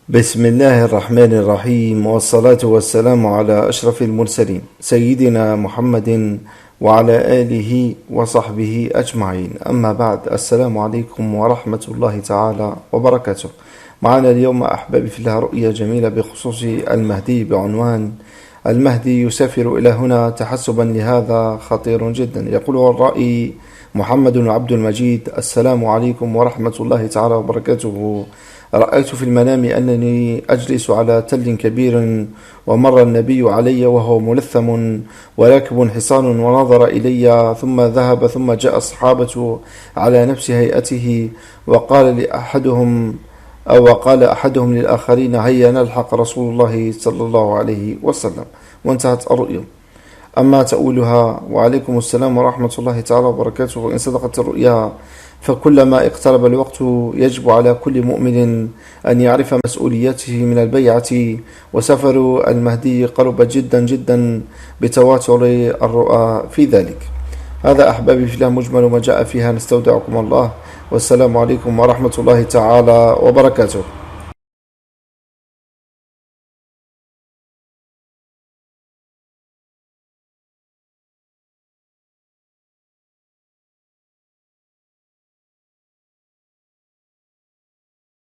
بسم الله الرحمن الرحيم، والصلاة والسلام على أشرف المرسلين سيدنا محمد وعلى آله وصحبه أجمعين. أما بعد، السلام عليكم ورحمة الله تعالى وبركاته. معنا اليوم أحبابي في الله رؤية جميلة بخصوص المهدي بعنوان: المهدي يسافر إلى هنا تحسبا لهذا خطير جدا. يقول الرائي محمد عبد المجيد: السلام عليكم ورحمة الله تعالى وبركاته. رأيت في المنام أنني أجلس على تل كبير، ومر النبي علي وهو ملثم وراكب حصان، ونظر إلي ثم ذهب، ثم جاء الصحابة على نفس هيئته، وقال أحدهم للآخرين: هيا نلحق رسول الله صلى الله عليه وسلم. وانتهت الرؤيا. أما تأولها: وعليكم السلام ورحمة الله تعالى وبركاته. إن صدقت الرؤيا فكلما اقترب الوقت يجب على كل مؤمن أن يعرف مسؤوليته من البيعة، وسفر المهدي قرب جدا جدا بتواتر الرؤى في ذلك. هذا أحبابي في الله مجمل ما جاء فيها. نستودعكم الله، والسلام عليكم ورحمة الله تعالى وبركاته.